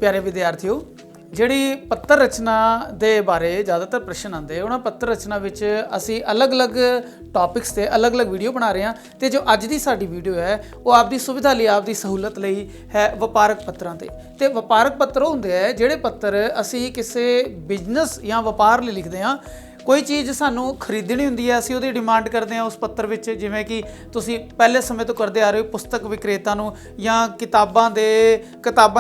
प्यारे विद्यार्थियों, ਜਿਹੜੀ पत्र रचना ਦੇ ਬਾਰੇ ज़्यादातर प्रश्न आते ਉਹਨਾਂ पत्र रचना ਵਿੱਚ ਅਸੀਂ ਅਲੱਗ-ਅਲੱਗ ਟੌਪਿਕਸ ਤੇ ਅਲੱਗ-ਅਲੱਗ ਵੀਡੀਓ ਬਣਾ ਰਹੇ ਹਾਂ ਤੇ ਜੋ ਅੱਜ ਦੀ ਸਾਡੀ ਵੀਡੀਓ ਹੈ ਉਹ ਆਪਦੀ ਸੁਵਿਧਾ ਲਈ ਆਪਦੀ ਸਹੂਲਤ ਲਈ ਹੈ ਵਪਾਰਕ ਪੱਤਰਾਂ ਤੇ ਵਪਾਰਕ ਪੱਤਰ ਹੁੰਦੇ ਆ ਜਿਹੜੇ ਪੱਤਰ ਅਸੀਂ ਕਿਸੇ ਬਿਜ਼ਨਸ ਜਾਂ ਵਪਾਰ ਲਈ ਲਿਖਦੇ ਹਾਂ। कोई चीज़ सानू खरीदनी होंदी है असीं उहदी डिमांड करते हैं उस पत्र विच, जिवें कि तुसीं पहले समय तो करते आ रहे हो पुस्तक विक्रेता नूं या किताबां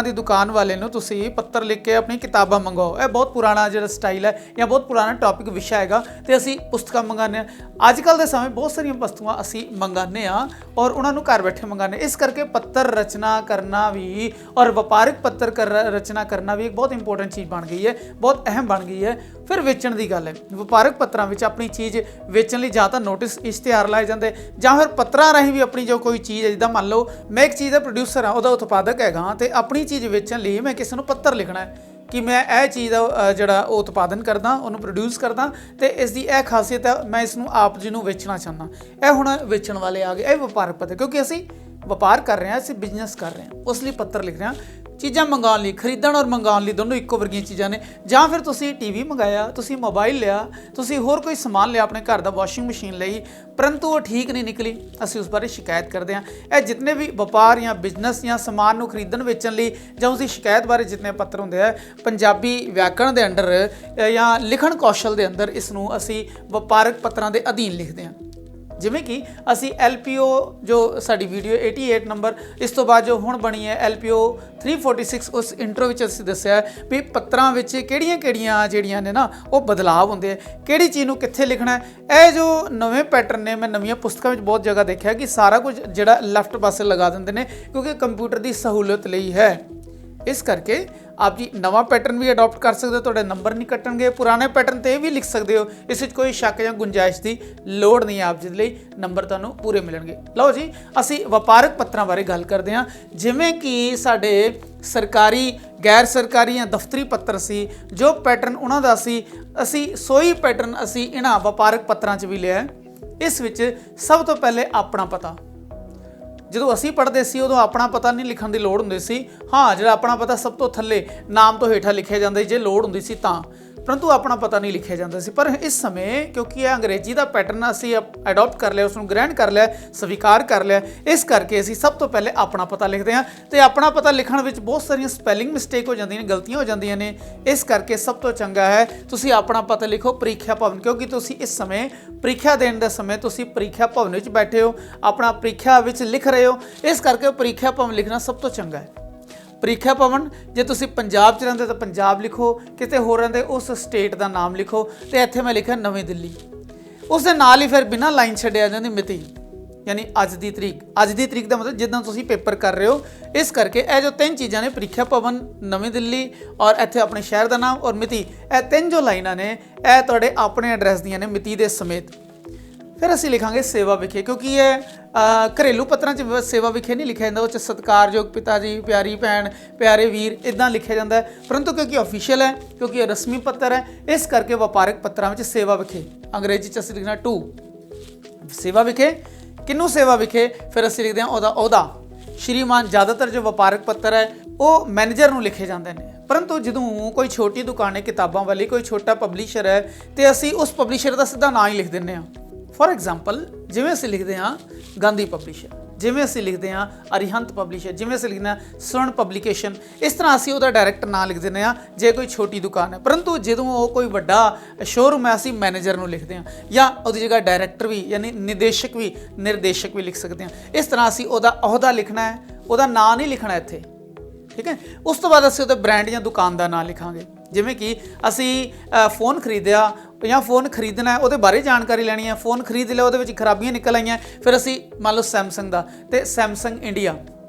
दी दुकान वाले नूं तुसीं पत्र लिख के अपनी किताबां मंगाओ। यह बहुत पुराना जिहड़ा स्टाइल है या बहुत पुराना टॉपिक विषय हैगा ते असीं पुस्तकां मंगाने अजकल दे समय बहुत सारियां वस्तुआं असीं मंगाने और उन्हां नूं घर बैठे मंगाने। इस करके पत्र रचना करना भी और वपारिक पत्र रचना करना भी एक बहुत इंपोर्टेंट चीज़ बन गई है, बहुत अहम बन गई है। फिर वेचण की गल है, ਵਪਾਰਕ ਪੱਤਰਾਂ ਵਿੱਚ ਆਪਣੀ ਚੀਜ਼ ਵੇਚਣ ਲਈ ਜਾਂ ਤਾਂ ਨੋਟਿਸ ਇਸ਼ਤਿਹਾਰ ਲਾਏ ਜਾਂਦੇ ਜਾਂ ਫਿਰ ਪੱਤਰਾਂ ਰਾਹੀਂ ਵੀ ਆਪਣੀ ਜੋ ਕੋਈ ਚੀਜ਼ ਹੈ, ਜਿੱਦਾਂ ਮੰਨ ਲਓ ਮੈਂ ਇੱਕ ਚੀਜ਼ ਦਾ ਪ੍ਰੋਡਿਊਸਰ ਹਾਂ, ਉਹਦਾ ਉਤਪਾਦਕ ਹੈਗਾ ਤੇ ਆਪਣੀ ਚੀਜ਼ ਵੇਚਣ ਲਈ ਮੈਂ ਕਿਸੇ ਨੂੰ ਪੱਤਰ ਲਿਖਣਾ ਹੈ ਕਿ ਮੈਂ ਇਹ ਚੀਜ਼ ਦਾ ਜਿਹੜਾ ਉਹ ਉਤਪਾਦਨ ਕਰਦਾ, ਉਹਨੂੰ ਪ੍ਰੋਡਿਊਸ ਕਰਦਾ ਤੇ ਇਸ ਦੀ ਇਹ ਖਾਸੀਅਤ ਹੈ, ਮੈਂ ਇਸ ਨੂੰ ਆਪ ਜੀ ਨੂੰ ਵੇਚਣਾ ਚਾਹੁੰਦਾ। ਇਹ ਹੁਣ ਵੇਚਣ ਵਾਲੇ ਆ ਗਏ, ਇਹ ਵਪਾਰਕ ਪੱਤਰ, ਕਿਉਂਕਿ ਅਸੀਂ ਵਪਾਰ ਕਰ ਰਹੇ ਹਾਂ, ਅਸੀਂ ਬਿਜ਼ਨਸ ਕਰ ਰਹੇ ਹਾਂ, ਉਸ ਲਈ ਪੱਤਰ ਲਿਖ ਰਹੇ ਹਾਂ। ਚੀਜ਼ਾਂ ਮੰਗਾਉਣ ਲਈ, ਖਰੀਦਣ ਔਰ ਮੰਗਾਉਣ ਲਈ ਦੋਨੋਂ ਇੱਕੋ ਵਰਗੀਆਂ ਚੀਜ਼ਾਂ ਨੇ। ਜਾਂ ਫਿਰ ਤੁਸੀਂ ਟੀਵੀ ਮੰਗਾਇਆ, ਤੁਸੀਂ ਮੋਬਾਈਲ ਲਿਆ, ਤੁਸੀਂ ਹੋਰ ਕੋਈ ਸਮਾਨ ਲਿਆ ਆਪਣੇ ਘਰ ਦਾ, ਵਾਸ਼ਿੰਗ ਮਸ਼ੀਨ ਲਈ, ਪਰੰਤੂ ਉਹ ਠੀਕ ਨਹੀਂ ਨਿਕਲੀ, ਅਸੀਂ ਉਸ ਬਾਰੇ ਸ਼ਿਕਾਇਤ ਕਰਦੇ ਹਾਂ। ਇਹ ਜਿਤਨੇ ਵੀ ਵਪਾਰ ਜਾਂ ਬਿਜ਼ਨਸ ਜਾਂ ਸਮਾਨ ਨੂੰ ਖਰੀਦਣ ਵੇਚਣ ਲਈ ਜਾਂ ਉਸਦੀ ਸ਼ਿਕਾਇਤ ਬਾਰੇ ਜਿਤਨੇ ਪੱਤਰ ਹੁੰਦੇ ਆ, ਪੰਜਾਬੀ ਵਿਆਕਰਣ ਦੇ ਅੰਡਰ ਜਾਂ ਲਿਖਣ ਕੌਸ਼ਲ ਦੇ ਅੰਦਰ ਇਸ ਨੂੰ ਅਸੀਂ ਵਪਾਰਕ ਪੱਤਰਾਂ ਦੇ ਅਧੀਨ ਲਿਖਦੇ ਹਾਂ। ਜਿਵੇਂ ਕਿ ਅਸੀਂ LPO ਜੋ ਸਾਡੀ ਵੀਡੀਓ 88 ਨੰਬਰ, ਇਸ ਤੋਂ ਬਾਅਦ ਜੋ ਹੁਣ ਬਣੀ ਹੈ LPO 346, ਉਸ ਇੰਟਰੋ ਵਿੱਚ ਅਸੀਂ ਦੱਸਿਆ ਵੀ ਪੱਤਰਾਂ ਵਿੱਚ ਕਿਹੜੀਆਂ ਜਿਹੜੀਆਂ ਨੇ ਨਾ ਉਹ ਬਦਲਾਵ ਹੁੰਦੇ ਆ, ਕਿਹੜੀ ਚੀਜ਼ ਨੂੰ ਕਿੱਥੇ ਲਿਖਣਾ ਹੈ। ਇਹ ਜੋ ਨਵੇਂ ਪੈਟਰਨ ਨੇ, ਮੈਂ ਨਵੀਆਂ ਪੁਸਤਕਾਂ ਵਿੱਚ ਬਹੁਤ ਜਗ੍ਹਾ ਦੇਖਿਆ ਕਿ ਸਾਰਾ ਕੁਝ ਜਿਹੜਾ ਲੈਫਟ ਪਾਸੇ ਲਗਾ ਦਿੰਦੇ ਨੇ ਕਿਉਂਕਿ ਕੰਪਿਊਟਰ ਦੀ ਸਹੂਲਤ ਲਈ ਹੈ। ਇਸ ਕਰਕੇ ਆਪ ਜੀ ਨਵਾਂ ਪੈਟਰਨ ਵੀ ਅਡਾਪਟ ਕਰ ਸਕਦੇ ਹੋ, ਤੁਹਾਡੇ ਨੰਬਰ ਨਹੀਂ ਕੱਟਣਗੇ। ਪੁਰਾਣੇ ਪੈਟਰਨ 'ਤੇ ਵੀ ਲਿਖ ਸਕਦੇ ਹੋ, ਇਸ ਵਿੱਚ ਕੋਈ ਸ਼ੱਕ ਜਾਂ ਗੁੰਜਾਇਸ਼ ਦੀ ਲੋੜ ਨਹੀਂ ਹੈ। ਆਪ ਜੀ ਲਈ ਨੰਬਰ ਤੁਹਾਨੂੰ ਪੂਰੇ ਮਿਲਣਗੇ। ਲਓ ਜੀ, ਅਸੀਂ ਵਪਾਰਕ ਪੱਤਰਾਂ ਬਾਰੇ ਗੱਲ ਕਰਦੇ ਹਾਂ। ਜਿਵੇਂ ਕਿ ਸਾਡੇ ਸਰਕਾਰੀ, ਗੈਰ ਸਰਕਾਰੀ ਜਾਂ ਦਫ਼ਤਰੀ ਪੱਤਰ ਸੀ, ਜੋ ਪੈਟਰਨ ਉਹਨਾਂ ਦਾ ਸੀ, ਅਸੀਂ ਸੋਈ ਪੈਟਰਨ ਅਸੀਂ ਇਹਨਾਂ ਵਪਾਰਕ ਪੱਤਰਾਂ 'ਚ ਵੀ ਲਿਆ। ਇਸ ਵਿੱਚ ਸਭ ਤੋਂ ਪਹਿਲੇ ਆਪਣਾ ਪਤਾ, ਜਦੋਂ ਅਸੀਂ ਪੜ੍ਹਦੇ ਸੀ ਉਦੋਂ ਆਪਣਾ ਪਤਾ ਨਹੀਂ ਲਿਖਣ ਦੀ ਲੋੜ ਹੁੰਦੀ ਸੀ। ਹਾਂ, ਜਿਹੜਾ ਆਪਣਾ ਪਤਾ ਸਭ ਤੋਂ ਥੱਲੇ ਨਾਮ ਤੋਂ ਹੇਠਾਂ ਲਿਖਿਆ ਜਾਂਦਾ ਜੇ ਲੋੜ ਹੁੰਦੀ ਸੀ ਤਾਂ, ਪਰੰਤੂ ਆਪਣਾ ਪਤਾ ਨਹੀਂ ਲਿਖਿਆ ਜਾਂਦਾ ਸੀ। ਪਰ ਇਸ ਸਮੇਂ ਕਿਉਂਕਿ ਇਹ ਅੰਗਰੇਜ਼ੀ ਦਾ ਪੈਟਰਨ ਅਸੀਂ ਅਡਾਪਟ ਕਰ ਲਿਆ, ਉਸ ਨੂੰ ਗ੍ਰਹਿਣ ਕਰ ਲਿਆ, ਸਵੀਕਾਰ ਕਰ ਲਿਆ, ਇਸ ਕਰਕੇ ਅਸੀਂ ਸਭ ਤੋਂ ਪਹਿਲੇ ਆਪਣਾ ਪਤਾ ਲਿਖਦੇ ਹਾਂ। ਤੇ ਆਪਣਾ ਪਤਾ ਲਿਖਣ ਵਿੱਚ ਬਹੁਤ ਸਾਰੀਆਂ ਸਪੈਲਿੰਗ ਮਿਸਟੇਕ ਹੋ ਜਾਂਦੀਆਂ ਨੇ, ਗਲਤੀਆਂ ਹੋ ਜਾਂਦੀਆਂ ਨੇ। ਇਸ ਕਰਕੇ ਸਭ ਤੋਂ ਚੰਗਾ ਹੈ ਤੁਸੀਂ ਆਪਣਾ ਪਤਾ ਲਿਖੋ ਪ੍ਰੀਖਿਆ ਭਵਨ, ਕਿਉਂਕਿ ਤੁਸੀਂ ਇਸ ਸਮੇਂ ਪ੍ਰੀਖਿਆ ਦੇਣ ਦੇ ਸਮੇਂ ਤੁਸੀਂ ਪ੍ਰੀਖਿਆ ਭਵਨ ਵਿੱਚ ਬੈਠੇ ਹੋ, ਆਪਣਾ ਪ੍ਰੀਖਿਆ ਵਿੱਚ ਲਿਖ ਰਹੇ ਹੋ। ਇਸ ਕਰਕੇ ਪ੍ਰੀਖਿਆ ਭਵਨ ਲਿਖਣਾ ਸਭ ਤੋਂ ਚੰਗਾ ਹੈ। ਪ੍ਰੀਖਿਆ ਭਵਨ, ਜੇ ਤੁਸੀਂ ਪੰਜਾਬ 'ਚ ਰਹਿੰਦੇ ਤਾਂ ਪੰਜਾਬ ਲਿਖੋ, ਕਿਤੇ ਹੋਰ ਰਹਿੰਦੇ ਉਸ ਸਟੇਟ ਦਾ ਨਾਮ ਲਿਖੋ। ਤੇ ਇੱਥੇ ਮੈਂ ਲਿਖਿਆ ਨਵੀਂ ਦਿੱਲੀ, ਉਸ ਦੇ ਨਾਲ ਹੀ ਫਿਰ ਬਿਨਾਂ ਲਾਈਨ ਛੱਡਿਆ ਜਾਂਦੀ ਮਿਤੀ, ਯਾਨੀ ਅੱਜ ਦੀ ਤਰੀਕ। ਅੱਜ ਦੀ ਤਰੀਕ ਦਾ ਮਤਲਬ ਜਿੱਦਾਂ ਤੁਸੀਂ ਪੇਪਰ ਕਰ ਰਹੇ ਹੋ। ਇਸ ਕਰਕੇ ਇਹ ਜੋ ਤਿੰਨ ਚੀਜ਼ਾਂ ਨੇ, ਪ੍ਰੀਖਿਆ ਭਵਨ, ਨਵੀਂ ਦਿੱਲੀ ਔਰ ਇੱਥੇ ਆਪਣੇ ਸ਼ਹਿਰ ਦਾ ਨਾਮ ਔਰ ਮਿਤੀ, ਇਹ ਤਿੰਨ ਜੋ ਲਾਈਨਾਂ ਨੇ ਇਹ ਤੁਹਾਡੇ ਆਪਣੇ ਐਡਰੈਸ ਦੀਆਂ ਨੇ ਮਿਤੀ ਦੇ ਸਮੇਤ। ਫਿਰ ਅਸੀਂ ਲਿਖਾਂਗੇ ਸੇਵਾ ਵਿਖੇ, ਕਿਉਂਕਿ ਇਹ ਘਰੇਲੂ ਪੱਤਰਾਂ 'ਚ ਸੇਵਾ ਵਿਖੇ ਨਹੀਂ ਲਿਖਿਆ ਜਾਂਦਾ, ਉਹ 'ਚ ਸਤਿਕਾਰਯੋਗ ਪਿਤਾ ਜੀ, ਪਿਆਰੀ ਭੈਣ, ਪਿਆਰੇ ਵੀਰ ਇੱਦਾਂ ਲਿਖਿਆ ਜਾਂਦਾ ਹੈ। ਪਰੰਤੂ ਕਿਉਂਕਿ ਆਫੀਸ਼ੀਅਲ ਹੈ, ਕਿਉਂਕਿ ਇਹ ਰਸਮੀ ਪੱਤਰ ਹੈ, ਇਸ ਕਰਕੇ ਵਪਾਰਕ ਪੱਤਰਾਂ ਵਿੱਚ ਸੇਵਾ ਵਿਖੇ, ਅੰਗਰੇਜ਼ੀ 'ਚ ਅਸੀਂ ਲਿਖਣਾ ਟੂ, ਸੇਵਾ ਵਿਖੇ। ਕਿਹਨੂੰ ਸੇਵਾ ਵਿਖੇ? ਫਿਰ ਅਸੀਂ ਲਿਖਦੇ ਹਾਂ ਉਹਦਾ ਅਹੁਦਾ, ਸ਼੍ਰੀਮਾਨ। ਜ਼ਿਆਦਾਤਰ ਜੋ ਵਪਾਰਕ ਪੱਤਰ ਹੈ ਉਹ ਮੈਨੇਜਰ ਨੂੰ ਲਿਖੇ ਜਾਂਦੇ ਨੇ, ਪਰੰਤੂ ਜਦੋਂ ਕੋਈ ਛੋਟੀ ਦੁਕਾਨ ਹੈ ਕਿਤਾਬਾਂ ਵਾਲੀ, ਕੋਈ ਛੋਟਾ ਪਬਲਿਸ਼ਰ ਹੈ ਤੇ ਅਸੀਂ ਉਸ ਪਬਲਿਸ਼ਰ ਦਾ ਸਿੱਧਾ ਨਾਂ ਹੀ ਲਿਖ ਦਿੰਦੇ ਹਾਂ। ਫੋਰ ਐਗਜ਼ਾਮਪਲ, ਜਿਵੇਂ ਅਸੀਂ ਲਿਖਦੇ ਹਾਂ ਗਾਂਧੀ ਪਬਲਿਸ਼ਰ, ਜਿਵੇਂ ਅਸੀਂ ਲਿਖਦੇ ਹਾਂ ਅਰਿਹੰਤ ਪਬਲਿਸ਼ਰ, ਜਿਵੇਂ ਅਸੀਂ ਲਿਖਦੇ ਹਾਂ ਸਵਰਨ ਪਬਲੀਕੇਸ਼ਨ, ਇਸ ਤਰ੍ਹਾਂ ਅਸੀਂ ਉਹਦਾ ਡਾਇਰੈਕਟ ਨਾਂ ਲਿਖ ਦਿੰਦੇ ਹਾਂ ਜੇ ਕੋਈ ਛੋਟੀ ਦੁਕਾਨ ਹੈ। ਪਰੰਤੂ ਜਦੋਂ ਉਹ ਕੋਈ ਵੱਡਾ ਸ਼ੋਰੂਮ ਹੈ ਅਸੀਂ ਮੈਨੇਜਰ ਨੂੰ ਲਿਖਦੇ ਹਾਂ, ਜਾਂ ਉਹਦੀ ਜਗ੍ਹਾ ਡਾਇਰੈਕਟਰ ਵੀ ਯਾਨੀ ਨਿਰਦੇਸ਼ਕ ਵੀ ਲਿਖ ਸਕਦੇ ਹਾਂ। ਇਸ ਤਰ੍ਹਾਂ ਅਸੀਂ ਉਹਦਾ ਅਹੁਦਾ ਲਿਖਣਾ ਹੈ, ਉਹਦਾ ਨਾਂ ਨਹੀਂ ਲਿਖਣਾ ਇੱਥੇ, ਠੀਕ ਹੈ। ਉਸ ਤੋਂ ਬਾਅਦ ਅਸੀਂ ਉਹਦੇ ਬ੍ਰਾਂਡ ਜਾਂ ਦੁਕਾਨ ਦਾ ਨਾਂ ਲਿਖਾਂਗੇ। ਜਿਵੇਂ ਕਿ ਅਸੀਂ ਫ਼ੋਨ ਖਰੀਦਿਆ ਜਾਂ ਫ਼ੋਨ ਖਰੀਦਣਾ, ਉਹਦੇ ਬਾਰੇ ਜਾਣਕਾਰੀ ਲੈਣੀ ਹੈ। ਫ਼ੋਨ ਖਰੀਦ ਲਿਆ, ਉਹਦੇ ਵਿੱਚ ਖਰਾਬੀਆਂ ਨਿਕਲ ਆਈਆਂ, ਫਿਰ ਅਸੀਂ ਮੰਨ ਲਓ ਸੈਮਸੰਗ ਦਾ ਤੇ ਸੈਮਸੰਗ ਇੰਡੀਆ,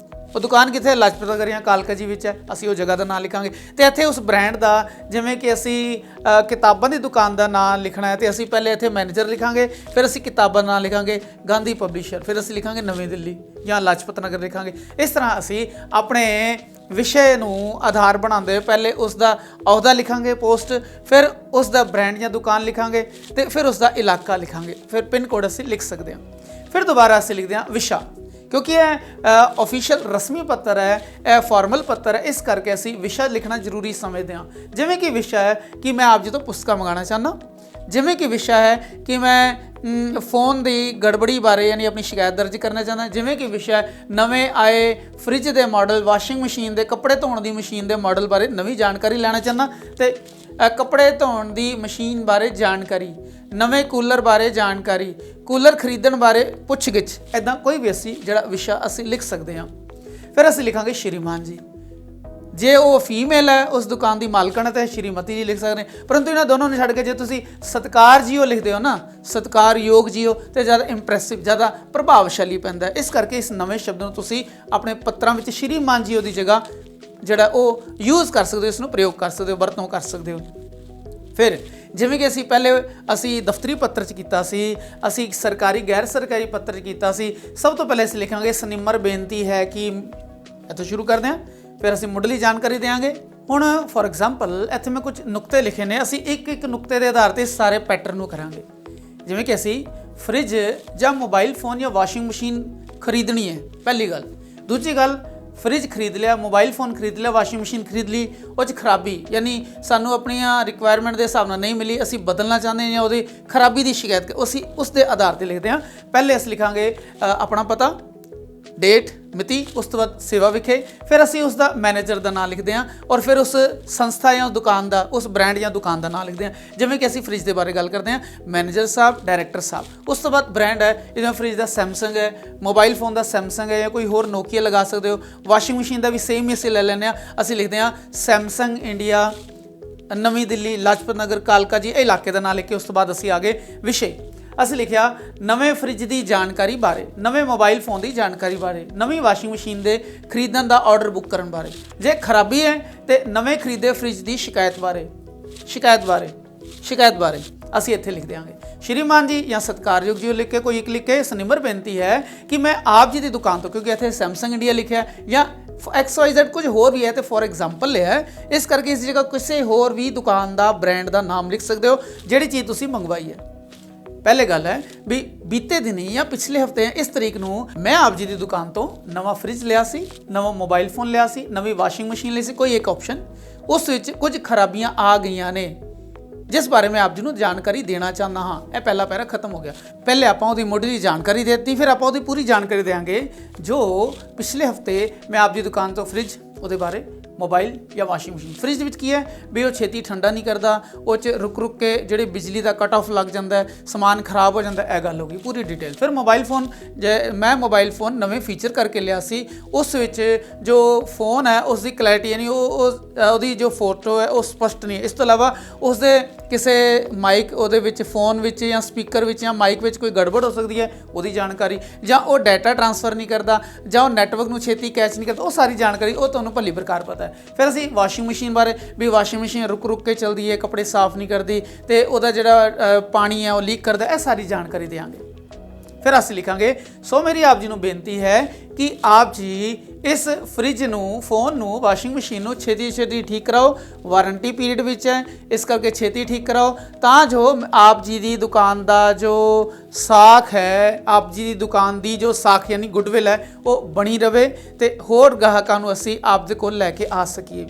ਉਹ ਦੁਕਾਨ ਕਿੱਥੇ? ਲਾਜਪਤ ਨਗਰ ਜਾਂ ਕਾਲਕਾ ਜੀ ਵਿੱਚ ਹੈ, ਅਸੀਂ ਉਹ ਜਗ੍ਹਾ ਦਾ ਨਾਂ ਲਿਖਾਂਗੇ। ਤੇ ਇੱਥੇ ਉਸ ਬ੍ਰਾਂਡ ਦਾ, ਜਿਵੇਂ ਕਿ ਅਸੀਂ ਕਿਤਾਬਾਂ ਦੀ ਦੁਕਾਨ ਦਾ ਨਾਂ ਲਿਖਣਾ ਹੈ ਤੇ ਅਸੀਂ ਪਹਿਲੇ ਇੱਥੇ ਮੈਨੇਜਰ ਲਿਖਾਂਗੇ, ਫਿਰ ਅਸੀਂ ਕਿਤਾਬਾਂ ਦਾ ਨਾਂ ਲਿਖਾਂਗੇ ਗਾਂਧੀ ਪਬਲਿਸ਼ਰ, ਫਿਰ ਅਸੀਂ ਲਿਖਾਂਗੇ ਨਵੀਂ ਦਿੱਲੀ ਜਾਂ ਲਾਜਪਤ ਨਗਰ ਲਿਖਾਂਗੇ। ਇਸ ਤਰ੍ਹਾਂ ਅਸੀਂ ਆਪਣੇ ਵਿਸ਼ੇ ਨੂੰ ਆਧਾਰ ਬਣਾਉਂਦੇ ਹੋਏ ਪਹਿਲੇ ਉਸ ਦਾ ਅਹੁਦਾ ਲਿਖਾਂਗੇ, ਪੋਸਟ, ਫਿਰ ਉਸ ਦਾ ਬ੍ਰਾਂਡ ਜਾਂ ਦੁਕਾਨ ਲਿਖਾਂਗੇ ਤੇ ਫਿਰ ਉਸ ਦਾ ਇਲਾਕਾ ਲਿਖਾਂਗੇ, ਫਿਰ ਪਿੰਨ ਕੋਡ ਅਸੀਂ ਲਿਖ ਸਕਦੇ ਹਾਂ। ਫਿਰ ਦੁਬਾਰਾ ਅਸੀਂ ਲਿਖਦੇ ਹਾਂ ਵਿਸ਼ਾ, क्योंकि यह ऑफिशियल रस्मी पत्र है, यह फॉर्मल पत्र है, इस करके असी विषय लिखना जरूरी समझते हैं। जिमें कि विषय है कि मैं आप जी तो पुस्तकां मंगाना चाहना, जिमें कि विषय है कि मैं फोन की गड़बड़ी बारे यानी अपनी शिकायत दर्ज करना चाहता, जिमें कि विषय नवे आए फ्रिज के मॉडल, वाशिंग मशीन के कपड़े धोने की मशीन के मॉडल बारे नवी जानकारी लेना चाहना, तो कपड़े धोने की मशीन बारे जानकारी, नवे कूलर बारे जानकारी, कूलर खरीदण बारे पुछ-गिछ, इदा कोई भी असी जिहड़ा विषय असी लिख सकते हैं। फिर असी लिखांगे श्रीमान जी, जे वो फीमेल है उस दुकान की मालकन है तो श्रीमती जी लिख सकते हैं। परंतु इन्होंने दोनों ने छड़ के जो तुसी सत्कार जीओ लिखते हो ना, सत्कार योग जीओ, तो ज़्यादा इंप्रैसिव, ज़्यादा प्रभावशाली पैंदा है। इस करके इस नवे शब्द को तुसी अपने पत्रों में श्रीमान जीओ की जगह जिहड़ा वो यूज़ कर सकते हो, इसनूं प्रयोग कर सकते हो, वरतों कर सकते हो। फिर जिवें कि असी पहले असी दफ्तरी पत्र च कीता सी, असी सरकारी गैर सरकारी पत्र च कीता सी। सब तो पहले असी लिखांगे सनिमर बेनती है कि, इत्थों शुरू करते हैं। फिर असी मुढ़ली जानकारी देंगे। हुण फॉर एग्जाम्पल इत्थे मैं कुछ नुकते लिखे ने, असी एक एक नुकते के आधार पर सारे पैटर्न को करांगे। जिवें कि असी फ्रिज या मोबाइल फोन या वाशिंग मशीन खरीदनी है, पहली गल। दूजी गल, फ्रिज खरीद लिया, मोबाइल फोन खरीद लिया, वाशिंग मशीन खरीद ली, उस खराबी यानी सानू अपनी रिक्वायरमेंट के हिसाब नाल नहीं मिली, असी बदलना चाहते हैं या वो खराबी की शिकायत, असी उसके आधार पर लिखते हैं। पहले अस लिखांगे अपना पता, डेट, मिति, उस तो बाद सेवा विखे, फिर असी उसका मैनेजर का नाम लिखते हैं और फिर उस संस्था या दुकान का, उस ब्रांड या दुकान का नाम लिखते हैं। जिवें कि असी फ्रिज के बारे गल करते हैं, मैनेजर साहब, डायरैक्टर साहब। उस तो बाद ब्रांड है, जिवें फ्रिज का सैमसंग है, मोबाइल फोन का सैमसंग है या कोई होर नोकिया लगा सकते हो। वाशिंग मशीन का भी सेम ही असी ले लें, असी लिखते हैं सैमसंग इंडिया, नवी दिल्ली, लाजपत नगर, कालका जी, इलाके का नाम लिख के उस तो बाद असी आगे विषय असी लिखिया नवे फ्रिज की जानकारी बारे, नवे मोबाइल फोन की जानकारी बारे, नवी वाशिंग मशीन के खरीदण का ऑर्डर बुक करने बारे, जे खराबी है तो नवे खरीदे फ्रिज की शिकायत बारे, शिकायत बारे असी इत्थे लिख देंगे। श्रीमान जी या सत्कारयोग जी लिख के कोई एक लिख के सनिमर बेनती है कि मैं आप जी की दुकान तो, क्योंकि इत्थे सैमसंग इंडिया लिखा है या XYZ कुछ होर भी है तो फॉर एग्जाम्पल लिया है, इस करके इस जगह किसी होर भी दुकान का ब्रांड का नाम लिख सकते हो जिहड़ी चीज़ तुसीं मंगवाई है। पहले गल है भी बीते दिन या पिछले हफ्ते इस तरीक नूं मैं आप जी की दुकान तो नवा फ्रिज लिया सी, नवा मोबाइल फोन लिया सी, नवी वाशिंग मशीन ली सी, कोई एक ऑप्शन उस विच कुछ खराबियां आ गई ने जिस बारे में आप जी नूं जानकारी देना चाहता हाँ। यह पहला पैरा खत्म हो गया। पहले आपां उहदी मुढ़ली जानकारी देती, फिर आपां उहदी पूरी जानकारी देंगे जो पिछले हफ्ते मैं आप जी दुकान तो फ्रिज उहदे बारे, मोबाइल या वाशिंग मशीन। फ्रिज विच की है भी वो छेती ठंडा नहीं करता, उस रुक रुक के जिहड़ी बिजली का कट ऑफ लग जाता है, समान खराब हो जाता है, यह गल होगी पूरी डिटेल। फिर मोबाइल फोन, जे मैं मोबाइल फोन नवे फीचर करके लिया सी, उस विच जो फोन है उसकी क्लैरिटी यानी उसकी जो फोटो है वो स्पष्ट नहीं है। इस तो इलावा उसके किसी माइक उहदे विच फोन विच या स्पीकर विच या माइक विच कोई गड़बड़ हो सकती है, उसकी जानकारी, ਜਾਂ ਉਹ डाटा ट्रांसफर नहीं करता, ਜਾਂ ਉਹ नैटवर्क ਨੂੰ ਛੇਤੀ कैच नहीं करता, वो सारी जानकारी वो ਤੁਹਾਨੂੰ ਭਲੀ ਪ੍ਰਕਾਰ पता है। फिर असी वाशिंग मशीन बारे भी वाशिंग मशीन रुक रुक के चलती है, कपड़े साफ नहीं करती, तो वह जिहड़ा पानी है वो लीक करता है, यह सारी जानकारी देंगे। फिर असी लिखांगे सो मेरी आप जी नूं बेनती है कि आप जी इस फ्रिज नूं, फोन नूं, वाशिंग मशीन नूं छेती छेती ठीक कराओ, वारंटी पीरियड विच है, इस करके छेती ठीक कराओ तां जो आप जी की दुकान का जो साख है, आप जी की दुकान की जो साख यानी गुडविल है वो बनी रहे, तो होर गाहकां नूं असी आप दे कोल लैके आ सकीए।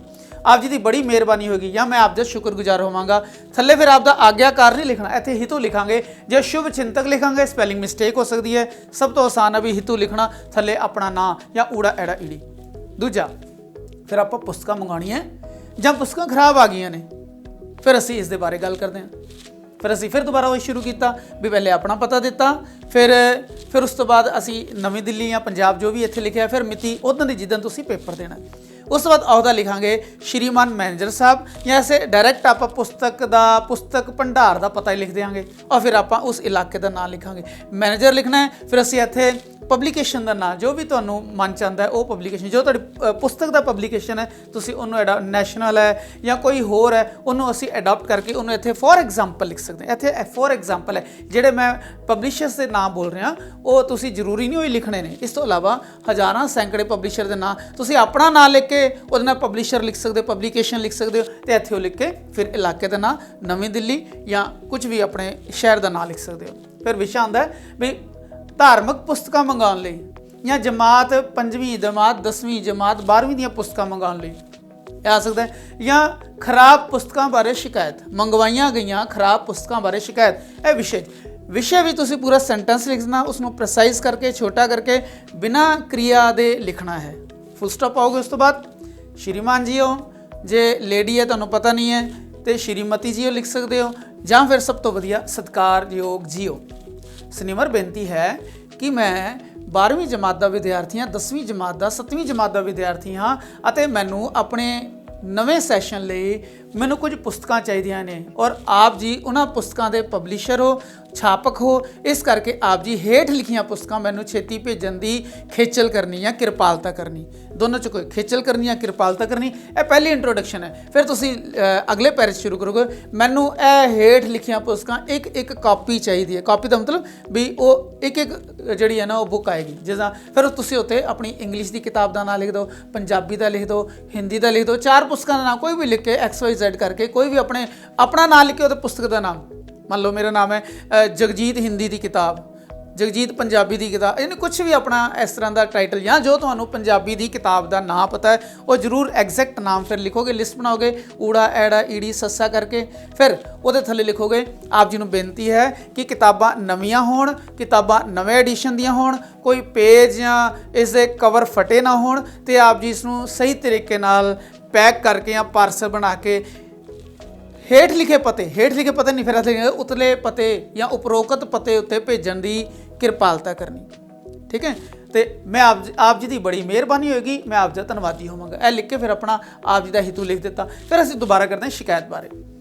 आप जी की बड़ी मेहरबानी होगी या मैं आपका शुक्रगुजार होवांगा। थल्ले फिर आपका आग्याकार नहीं लिखना, इत्थे हितू लिखांगे। जो शुभ चिंतक लिखांगे स्पैलिंग मिसटेक हो सकती है, सब तो आसान है भी हितू लिखना, थल्ले अपना नाम या ऊड़ा एड़ा ईड़ी। दूजा फिर आप पुस्तकां मंगानी है ਜਾਂ पुस्तकां खराब आ गई ने, फिर असी इस दे बारे गल करते हैं। फिर असी फिर दोबारा वही शुरू किया भी पहले अपना पता दिता, फिर उस तो बाद असी नवी दिल्ली या पंजाब जो भी इत्थे लिखा, फिर मिति उदन की जिदन तुसीं पेपर देना। उस तो बाद अहदा लिखांगे श्रीमान मैनेजर साहब, या ऐसे डायरैक्ट आप पुस्तक भंडार का पता ही लिख देंगे और फिर आप उस इलाके का नाम लिखांगे। मैनेजर लिखना है, फिर असी इत्थे पब्लिकेशन का नाम जो भी तुहानूं मन चाहता है वो पब्लिकेशन, जो तुहाडी पुस्तक का पब्लिकेशन है तुसीं उन्होंने नैशनल है या कोई होर है उन्होंने असी अडॉप्ट करके उन्होंने इत्थे फॉर एग्जाम्पल लिख सकते हैं। इत्थे फॉर एग्जाम्पल है जिहड़े मैं पब्लिशर्स के नाम बोल रहा वो तुसीं जरूरी नहीं होई लिखने ने। इस तो इलावा हज़ारां सैकड़े पब्लिशर के नाम तुसीं अपना नाम लिख के उहदे नाल पब्लिशर लिख सकते हो, पब्लिकेशन लिख सकते हो, तो इत्थे लिख के फिर इलाके का नाम नवी दिल्ली या कुछ भी अपने शहर का नाम लिख सकते हो। फिर विषय आंदा है भी धार्मिक पुस्तकां मंगाउण लई ਜਾਂ ਜਮਾਤ 5ਵੀਂ ਜਮਾਤ 10ਵੀਂ ਜਮਾਤ 12ਵੀਂ ਦੀਆਂ ਪੁਸਤਕਾਂ ਮੰਗਾਉਣ ਲਈ ਇਹ ਆ ਸਕਦਾ ਹੈ। ਜਾਂ ਖਰਾਬ ਪੁਸਤਕਾਂ ਬਾਰੇ ਸ਼ਿਕਾਇਤ, ਮੰਗਵਾਈਆਂ ਗਈਆਂ ਖਰਾਬ ਪੁਸਤਕਾਂ ਬਾਰੇ ਸ਼ਿਕਾਇਤ। ਇਹ ਵਿਸ਼ੇ ਵੀ ਤੁਸੀਂ ਪੂਰਾ ਸੈਂਟੈਂਸ ਲਿਖਣਾ, ਉਸਨੂੰ ਪ੍ਰਸਾਈਜ਼ ਕਰਕੇ ਛੋਟਾ ਕਰਕੇ ਬਿਨਾਂ क्रिया ਦੇ ਲਿਖਣਾ ਹੈ। ਫੁੱਲ ਸਟਾਪ ਪਾਓਗੇ। ਉਸ ਤੋਂ ਬਾਅਦ ਸ਼੍ਰੀਮਾਨ ਜੀਓ, ਜੇ ਲੇਡੀ ਹੈ ਤੁਹਾਨੂੰ ਪਤਾ ਨਹੀਂ ਹੈ ਤੇ ਸ਼੍ਰੀਮਤੀ ਜੀਓ ਲਿਖ ਸਕਦੇ ਹੋ, ਜਾਂ ਫਿਰ ਸਭ ਤੋਂ ਵਧੀਆ ਸਤਿਕਾਰਯੋਗ ਜੀਓ। ਸਨਿਮਰ ਬੇਨਤੀ ਹੈ ਕਿ ਮੈਂ 12ਵੀਂ ਜਮਾਤ ਦਾ ਵਿਦਿਆਰਥੀ ਹਾਂ, 10ਵੀਂ ਜਮਾਤ ਦਾ, 7ਵੀਂ ਜਮਾਤ ਦਾ ਵਿਦਿਆਰਥੀ ਹਾਂ ਅਤੇ ਮੈਨੂੰ ਆਪਣੇ ਨਵੇਂ ਸੈਸ਼ਨ ਲਈ ਮੈਨੂੰ ਕੁਝ ਪੁਸਤਕਾਂ ਚਾਹੀਦੀਆਂ ਨੇ ਔਰ ਆਪ ਜੀ ਉਹਨਾਂ ਪੁਸਤਕਾਂ ਦੇ ਪਬਲਿਸ਼ਰ ਹੋ, ਛਾਪਕ ਹੋ। ਇਸ ਕਰਕੇ ਆਪ ਜੀ ਹੇਠ ਲਿਖੀਆਂ ਪੁਸਤਕਾਂ ਮੈਨੂੰ ਛੇਤੀ ਭੇਜਣ ਦੀ ਖੇਚਲ ਕਰਨੀ ਜਾਂ ਕਿਰਪਾਲਤਾ ਕਰਨੀ, ਦੋਨੋਂ 'ਚ ਕੋਈ ਖੇਚਲ ਕਰਨੀ ਜਾਂ ਕਿਰਪਾਲਤਾ ਕਰਨੀ। ਇਹ ਪਹਿਲੀ ਇੰਟਰੋਡਕਸ਼ਨ ਹੈ। ਫਿਰ ਤੁਸੀਂ ਅਗਲੇ ਪੈਰੇ ਸ਼ੁਰੂ ਕਰੋਗੇ, ਮੈਨੂੰ ਇਹ ਹੇਠ ਲਿਖੀਆਂ ਪੁਸਤਕਾਂ ਇੱਕ ਕਾਪੀ ਚਾਹੀਦੀ ਹੈ। ਕਾਪੀ ਦਾ ਮਤਲਬ ਵੀ ਉਹ ਇੱਕ ਜਿਹੜੀ ਹੈ ਨਾ ਉਹ ਬੁੱਕ ਆਏਗੀ ਜਿਸਦਾ ਫਿਰ ਤੁਸੀਂ ਉੱਤੇ ਆਪਣੀ ਇੰਗਲਿਸ਼ ਦੀ ਕਿਤਾਬ ਦਾ ਨਾਂ ਲਿਖ ਦਿਓ, ਪੰਜਾਬੀ ਦਾ ਲਿਖ ਦਿਓ, ਹਿੰਦੀ ਦਾ ਲਿਖ ਦਿਓ, 4 ਪੁਸਤਕਾਂ ਦਾ ਨਾਮ ਕੋਈ ਵੀ ਲਿਖ ਕੇ XYZ ਕਰਕੇ ਕੋਈ ਵੀ ਆਪਣਾ ਨਾਂ ਲਿਖ ਕੇ ਉਹਦੇ ਪੁਸਤਕ ਦਾ ਨਾਮ, ਮੰਨ ਲਓ ਮੇਰਾ ਨਾਮ ਹੈ ਜਗਜੀਤ ਹਿੰਦੀ ਦੀ ਕਿਤਾਬ, ਜਗਜੀਤ ਪੰਜਾਬੀ ਦੀ ਕਿਤਾਬ, ਯਾਨੀ ਕੁਛ ਵੀ ਆਪਣਾ ਇਸ ਤਰ੍ਹਾਂ ਦਾ ਟਾਈਟਲ ਜਾਂ ਜੋ ਤੁਹਾਨੂੰ ਪੰਜਾਬੀ ਦੀ ਕਿਤਾਬ ਦਾ ਨਾਂ ਪਤਾ ਹੈ ਉਹ ਜ਼ਰੂਰ ਐਗਜ਼ੈਕਟ ਨਾਮ ਫਿਰ ਲਿਖੋਗੇ, ਲਿਸਟ ਬਣਾਓਗੇ ਊੜਾ ਐੜਾ ਈੜੀ ਸੱਸਾ ਕਰਕੇ। ਫਿਰ ਉਹਦੇ ਥੱਲੇ ਲਿਖੋਗੇ ਆਪ ਜੀ ਨੂੰ ਬੇਨਤੀ ਹੈ ਕਿ ਕਿਤਾਬਾਂ ਨਵੀਆਂ ਹੋਣ, ਕਿਤਾਬਾਂ ਨਵੇਂ ਐਡੀਸ਼ਨ ਦੀਆਂ ਹੋਣ, ਕੋਈ ਪੇਜ ਜਾਂ ਇਸ ਦੇ ਕਵਰ ਫਟੇ ਨਾ ਹੋਣ ਤੇ ਆਪ ਜੀ ਇਸ ਨੂੰ ਸਹੀ ਤਰੀਕੇ ਨਾਲ ਪੈਕ ਕਰਕੇ ਜਾਂ ਪਾਰਸਲ ਬਣਾ ਕੇ ਹੇਠ ਲਿਖੇ ਪਤੇ ਨਹੀਂ ਫਿਰ ਅਸੀਂ ਉਤਲੇ ਪਤੇ ਜਾਂ ਉਪਰੋਕਤ ਪਤੇ ਉੱਤੇ ਭੇਜਣ ਦੀ ਕਿਰਪਾਲਤਾ ਕਰਨੀ। ਠੀਕ ਹੈ, ਤੇ ਮੈਂ ਆਪ ਜੀ ਦੀ ਬੜੀ ਮਿਹਰਬਾਨੀ ਹੋਏਗੀ, ਮੈਂ ਆਪ ਜੀ ਦਾ ਧੰਨਵਾਦੀ ਹੋਵਾਂਗਾ। ਇਹ ਲਿਖ ਕੇ ਫਿਰ ਆਪਣਾ ਆਪ ਜੀ ਦਾ ਹਿਤੂ ਲਿਖ ਦਿੱਤਾ। ਫਿਰ ਅਸੀਂ ਦੁਬਾਰਾ ਕਰਦੇ ਹਾਂ ਸ਼ਿਕਾਇਤ ਬਾਰੇ।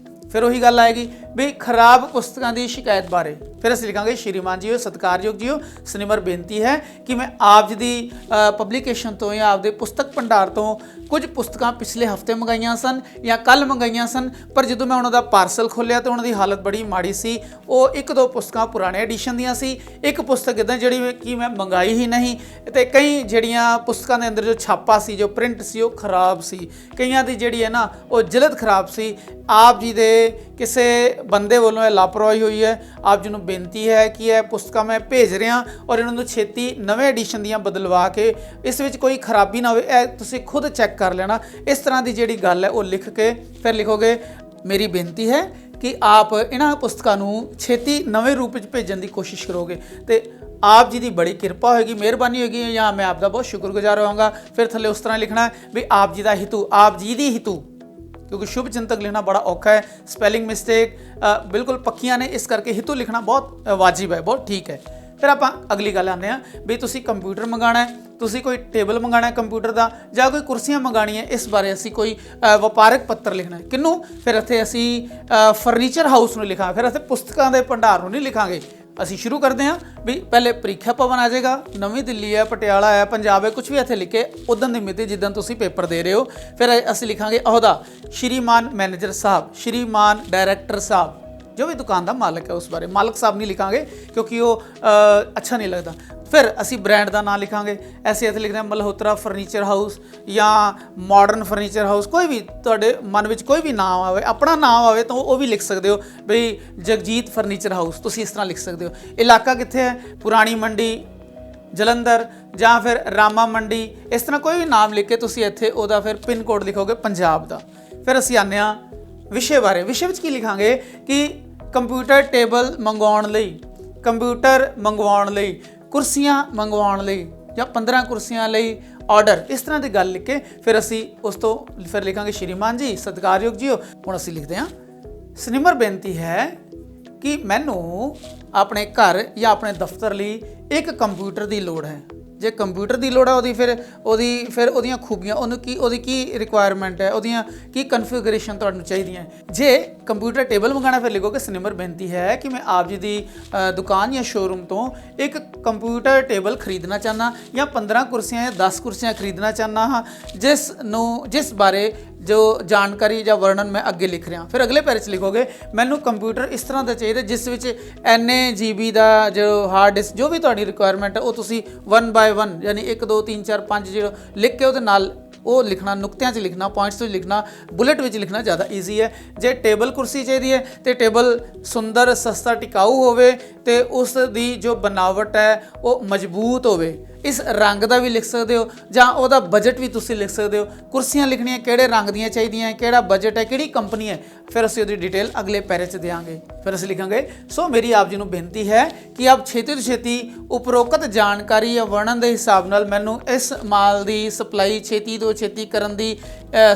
ਫਿਰ ਉਹੀ ਗੱਲ ਆਏਗੀ ਵੀ ਖਰਾਬ ਪੁਸਤਕਾਂ ਦੀ ਸ਼ਿਕਾਇਤ ਬਾਰੇ। ਫਿਰ ਅਸੀਂ ਲਿਖਾਂਗੇ ਸ਼੍ਰੀਮਾਨ ਜੀਓ, ਸਤਿਕਾਰਯੋਗ ਜੀਓ, ਸਨਿਮਰ ਬੇਨਤੀ ਹੈ ਕਿ ਮੈਂ ਆਪ ਜੀ ਦੀ ਪਬਲੀਕੇਸ਼ਨ ਤੋਂ ਜਾਂ ਆਪਦੇ ਪੁਸਤਕ ਭੰਡਾਰ ਤੋਂ ਕੁਝ ਪੁਸਤਕਾਂ ਪਿਛਲੇ ਹਫਤੇ ਮੰਗਾਈਆਂ ਸਨ ਜਾਂ ਕੱਲ੍ਹ ਮੰਗਾਈਆਂ ਸਨ, ਪਰ ਜਦੋਂ ਮੈਂ ਉਹਨਾਂ ਦਾ ਪਾਰਸਲ ਖੋਲ੍ਹਿਆ ਤਾਂ ਉਹਨਾਂ ਦੀ ਹਾਲਤ ਬੜੀ ਮਾੜੀ ਸੀ। ਉਹ 1-2 ਪੁਸਤਕਾਂ ਪੁਰਾਣੇ ਐਡੀਸ਼ਨ ਦੀਆਂ ਸੀ, ਇੱਕ ਪੁਸਤਕ ਇੱਦਾਂ ਜਿਹੜੀ ਕਿ ਮੈਂ ਮੰਗਾਈ ਹੀ ਨਹੀਂ, ਅਤੇ ਕਈ ਜਿਹੜੀਆਂ ਪੁਸਤਕਾਂ ਦੇ ਅੰਦਰ ਜੋ ਛਾਪਾ ਸੀ, ਜੋ ਪ੍ਰਿੰਟ ਸੀ ਉਹ ਖਰਾਬ ਸੀ, ਕਈਆਂ ਦੀ ਜਿਹੜੀ ਹੈ ਨਾ ਉਹ ਜਿਲਦ ਖਰਾਬ ਸੀ। ਆਪ ਜੀ ਦੇ ਕਿਸੇ ਬੰਦੇ ਵੱਲੋਂ ਇਹ ਲਾਪਰਵਾਹੀ ਹੋਈ ਹੈ। ਆਪ ਜੀ ਨੂੰ ਬੇਨਤੀ ਹੈ ਕਿ ਇਹ ਪੁਸਤਕਾਂ ਮੈਂ ਭੇਜ ਰਿਹਾ ਔਰ ਇਹਨਾਂ ਨੂੰ ਛੇਤੀ ਨਵੇਂ ਐਡੀਸ਼ਨ ਦੀਆਂ ਬਦਲਵਾ ਕੇ ਇਸ ਵਿੱਚ ਕੋਈ ਖਰਾਬੀ ਨਾ ਹੋਵੇ, ਇਹ ਤੁਸੀਂ ਖੁਦ ਚੈੱਕ ਕਰ ਲੈਣਾ। ਇਸ ਤਰ੍ਹਾਂ ਦੀ ਜਿਹੜੀ ਗੱਲ ਹੈ ਉਹ ਲਿਖ ਕੇ ਫਿਰ ਲਿਖੋਗੇ ਮੇਰੀ ਬੇਨਤੀ ਹੈ ਕਿ ਆਪ ਇਹਨਾਂ ਪੁਸਤਕਾਂ ਨੂੰ ਛੇਤੀ ਨਵੇਂ ਰੂਪ ਵਿੱਚ ਭੇਜਣ ਦੀ ਕੋਸ਼ਿਸ਼ ਕਰੋਗੇ ਤੇ ਆਪ ਜੀ ਦੀ ਬੜੀ ਕਿਰਪਾ ਹੋਏਗੀ, ਮਿਹਰਬਾਨੀ ਹੋਏਗੀ, ਜਾਂ ਮੈਂ ਆਪ ਦਾ ਬਹੁਤ ਸ਼ੁਕਰਗੁਜ਼ਾਰ ਹੋਵਾਂਗਾ। ਫਿਰ ਥੱਲੇ ਉਸ ਤਰ੍ਹਾਂ ਲਿਖਣਾ ਵੀ ਆਪ ਜੀ ਦਾ ਹਿਤੂ, ਆਪ ਜੀ ਦੀ ਹਿਤੂ, ਕਿਉਂਕਿ ਸ਼ੁਭ ਚਿੰਤਕ ਲਿਖਣਾ ਬੜਾ ਔਖਾ ਹੈ, ਸਪੈਲਿੰਗ ਮਿਸਟੇਕ ਬਿਲਕੁਲ ਪੱਕੀਆਂ ਨੇ, ਇਸ ਕਰਕੇ ਹਿਤੂ ਲਿਖਣਾ ਬਹੁਤ ਵਾਜਿਬ ਹੈ, ਬਹੁਤ ਠੀਕ ਹੈ। ਫਿਰ ਆਪਾਂ ਅਗਲੀ ਗੱਲ ਆਉਂਦੇ ਹਾਂ ਵੀ ਤੁਸੀਂ ਕੰਪਿਊਟਰ ਮੰਗਾਉਣਾ ਹੈ, ਤੁਸੀਂ ਕੋਈ ਟੇਬਲ ਮੰਗਾਉਣਾ ਹੈ ਕੰਪਿਊਟਰ ਦਾ, ਜਾਂ ਕੋਈ ਕੁਰਸੀਆਂ ਮੰਗਾਉਣੀਆਂ, ਇਸ ਬਾਰੇ ਅਸੀਂ ਕੋਈ ਵਪਾਰਕ ਪੱਤਰ ਲਿਖਣਾ ਹੈ। ਕਿਹਨੂੰ? ਫਿਰ ਇੱਥੇ ਅਸੀਂ ਫਰਨੀਚਰ ਹਾਊਸ ਨੂੰ ਲਿਖਾਂਗੇ, ਫਿਰ ਇੱਥੇ ਪੁਸਤਕਾਂ ਦੇ ਭੰਡਾਰ ਨੂੰ ਨਹੀਂ ਲਿਖਾਂਗੇ। ਅਸੀਂ ਸ਼ੁਰੂ ਕਰਦੇ ਹਾਂ ਵੀ ਪਹਿਲੇ ਪ੍ਰੀਖਿਆ ਭਵਨ ਆ ਜਾਏਗਾ, ਨਵੀਂ ਦਿੱਲੀ ਹੈ, ਪਟਿਆਲਾ ਹੈ, ਪੰਜਾਬ ਹੈ, ਕੁਝ ਵੀ ਇੱਥੇ ਲਿਖੇ ਉਦੋਂ ਦੀ ਮਿਤੀ ਜਿੱਦਾਂ ਤੁਸੀਂ ਪੇਪਰ ਦੇ ਰਹੇ ਹੋ। ਫਿਰ ਅਸੀਂ ਲਿਖਾਂਗੇ ਅਹੁਦਾ ਸ਼੍ਰੀਮਾਨ ਮੈਨੇਜਰ ਸਾਹਿਬ, ਸ਼੍ਰੀਮਾਨ ਡਾਇਰੈਕਟਰ ਸਾਹਿਬ, ਜੋ ਵੀ ਦੁਕਾਨ ਦਾ ਮਾਲਕ ਹੈ ਉਸ ਬਾਰੇ। ਮਾਲਕ ਸਾਹਿਬ ਨਹੀਂ ਲਿਖਾਂਗੇ ਕਿਉਂਕਿ ਉਹ ਅੱਛਾ ਨਹੀਂ ਲੱਗਦਾ। ਫਿਰ ਅਸੀਂ ਬ੍ਰਾਂਡ ਦਾ ਨਾਮ ਲਿਖਾਂਗੇ, ਐਸੇ ਇੱਥੇ ਲਿਖਦੇ ਹਾਂ ਮਲਹੋਤਰਾ ਫਰਨੀਚਰ ਹਾਊਸ ਜਾਂ ਮਾਡਰਨ ਫਰਨੀਚਰ ਹਾਊਸ, ਕੋਈ ਵੀ ਤੁਹਾਡੇ ਮਨ ਵਿੱਚ ਕੋਈ ਵੀ ਨਾਮ ਆਵੇ, ਆਪਣਾ ਨਾਮ ਆਵੇ ਤਾਂ ਉਹ ਵੀ ਲਿਖ ਸਕਦੇ ਹੋ ਬਈ ਜਗਜੀਤ ਫਰਨੀਚਰ ਹਾਊਸ, ਤੁਸੀਂ ਇਸ ਤਰ੍ਹਾਂ ਲਿਖ ਸਕਦੇ ਹੋ। ਇਲਾਕਾ ਕਿੱਥੇ ਹੈ? ਪੁਰਾਣੀ ਮੰਡੀ, ਜਲੰਧਰ, ਜਾਂ ਫਿਰ ਰਾਮਾ ਮੰਡੀ, ਇਸ ਤਰ੍ਹਾਂ ਕੋਈ ਵੀ ਨਾਮ ਲਿਖ ਕੇ ਤੁਸੀਂ ਇੱਥੇ ਉਹਦਾ ਫਿਰ ਪਿੰਨ ਕੋਡ ਲਿਖੋਗੇ ਪੰਜਾਬ ਦਾ। ਫਿਰ ਅਸੀਂ ਆਉਂਦੇ ਹਾਂ ਵਿਸ਼ੇ ਬਾਰੇ। ਵਿਸ਼ੇ ਵਿੱਚ ਕੀ ਲਿਖਾਂਗੇ ਕਿ ਕੰਪਿਊਟਰ ਟੇਬਲ ਮੰਗਵਾਉਣ ਲਈ, ਕੰਪਿਊਟਰ ਮੰਗਵਾਉਣ ਲਈ, ਕੁਰਸੀਆਂ ਮੰਗਵਾਉਣ ਲਈ ਜਾਂ 15 ਕੁਰਸੀਆਂ ਲਈ ਆਰਡਰ, ਇਸ ਤਰ੍ਹਾਂ ਦੀ ਗੱਲ ਲਿਖ ਕੇ ਫਿਰ ਅਸੀਂ ਉਸ ਤੋਂ ਫਿਰ ਲਿਖਾਂਗੇ ਸ਼੍ਰੀਮਾਨ ਜੀ, ਸਤਿਕਾਰਯੋਗ ਜੀਓ। ਹੁਣ ਅਸੀਂ ਲਿਖਦੇ ਹਾਂ ਸਨਿਮਰ ਬੇਨਤੀ ਹੈ ਕਿ ਮੈਨੂੰ ਆਪਣੇ ਘਰ ਜਾਂ ਆਪਣੇ ਦਫ਼ਤਰ ਲਈ ਇੱਕ ਕੰਪਿਊਟਰ ਦੀ ਲੋੜ ਹੈ। ਜੇ ਕੰਪਿਊਟਰ ਦੀ ਲੋੜ ਹੈ ਉਹਦੀਆਂ ਖੂਬੀਆਂ, ਉਹਦੀ ਕੀ ਰਿਕੁਆਇਰਮੈਂਟ ਹੈ, ਉਹਦੀਆਂ ਕੀ ਕਨਫੀਗਰੇਸ਼ਨ ਤੁਹਾਨੂੰ ਚਾਹੀਦੀਆਂ। ਜੇ ਕੰਪਿਊਟਰ ਟੇਬਲ ਮੰਗਾਉਣਾ ਫਿਰ ਲਿਖੋਗੇ ਸਨਿਮਰ ਬੇਨਤੀ ਹੈ ਕਿ ਮੈਂ ਆਪ ਜੀ ਦੀ ਦੁਕਾਨ ਜਾਂ ਸ਼ੋਰੂਮ ਤੋਂ ਇੱਕ ਕੰਪਿਊਟਰ ਟੇਬਲ ਖਰੀਦਣਾ ਚਾਹੁੰਦਾ ਜਾਂ 15 ਕੁਰਸੀਆਂ ਜਾਂ 10 ਕੁਰਸੀਆਂ ਖਰੀਦਣਾ ਚਾਹੁੰਦਾ ਹਾਂ, ਜਿਸ ਬਾਰੇ ਜੋ ਜਾਣਕਾਰੀ ਜਾਂ ਵਰਣਨ ਮੈਂ ਅੱਗੇ ਲਿਖ ਰਿਹਾ। ਫਿਰ ਅਗਲੇ ਪੈਰੇ 'ਚ ਲਿਖੋਗੇ ਮੈਨੂੰ ਕੰਪਿਊਟਰ ਇਸ ਤਰ੍ਹਾਂ ਦਾ ਚਾਹੀਦਾ ਜਿਸ ਵਿੱਚ ਇੰਨੇ GB ਦਾ ਜੋ ਹਾਰਡ ਡਿਸਕ, ਜੋ ਵੀ ਤੁਹਾਡੀ ਰਿਕੁਆਇਰਮੈਂਟ ਹੈ ਉਹ ਤੁਸੀਂ 1 by 1 ਯਾਨੀ 1 2 3 4 5 ਜਿਹੜਾ ਲਿਖ ਕੇ ਉਹਦੇ ਨਾਲ ਉਹ ਲਿਖਣਾ, ਨੁਕਤਿਆਂ 'ਚ ਲਿਖਣਾ, ਪੁਆਇੰਟਸ 'ਚ ਲਿਖਣਾ, ਬੁਲੇਟ ਵਿੱਚ ਲਿਖਣਾ ਜ਼ਿਆਦਾ ਈਜ਼ੀ ਹੈ। ਜੇ ਟੇਬਲ ਕੁਰਸੀ ਚਾਹੀਦੀ ਹੈ ਤੇ ਟੇਬਲ ਸੁੰਦਰ, ਸਸਤਾ, ਟਿਕਾਊ ਹੋਵੇ ਤੇ ਉਸ ਦੀ ਜੋ ਬਣਾਵਟ ਹੈ ਉਹ ਮਜ਼ਬੂਤ ਹੋਵੇ। ਇਸ ਰੰਗ ਦਾ ਵੀ ਲਿਖ ਸਕਦੇ ਹੋ ਜਾਂ ਉਹਦਾ ਬਜਟ ਵੀ ਤੁਸੀਂ ਲਿਖ ਸਕਦੇ ਹੋ। ਕੁਰਸੀਆਂ ਲਿਖਣੀਆਂ ਕਿਹੜੇ ਰੰਗ ਦੀਆਂ ਚਾਹੀਦੀਆਂ, ਕਿਹੜਾ ਬਜਟ ਹੈ, ਕਿਹੜੀ ਕੰਪਨੀ ਹੈ, ਫਿਰ ਅਸੀਂ ਉਹਦੀ ਡਿਟੇਲ ਅਗਲੇ ਪੈਰੇ 'ਚ ਦੇਵਾਂਗੇ। ਫਿਰ ਅਸੀਂ ਲਿਖਾਂਗੇ ਸੋ ਮੇਰੀ ਆਪ ਜੀ ਨੂੰ ਬੇਨਤੀ ਹੈ ਕਿ ਆਪ ਛੇਤੀ ਤੋਂ ਛੇਤੀ ਉਪਰੋਕਤ ਜਾਣਕਾਰੀ ਜਾਂ ਵਰਣਨ ਦੇ ਹਿਸਾਬ ਨਾਲ ਮੈਨੂੰ ਇਸ ਮਾਲ ਦੀ ਸਪਲਾਈ ਛੇਤੀ ਤੋਂ ਛੇਤੀ ਕਰਨ ਦੀ,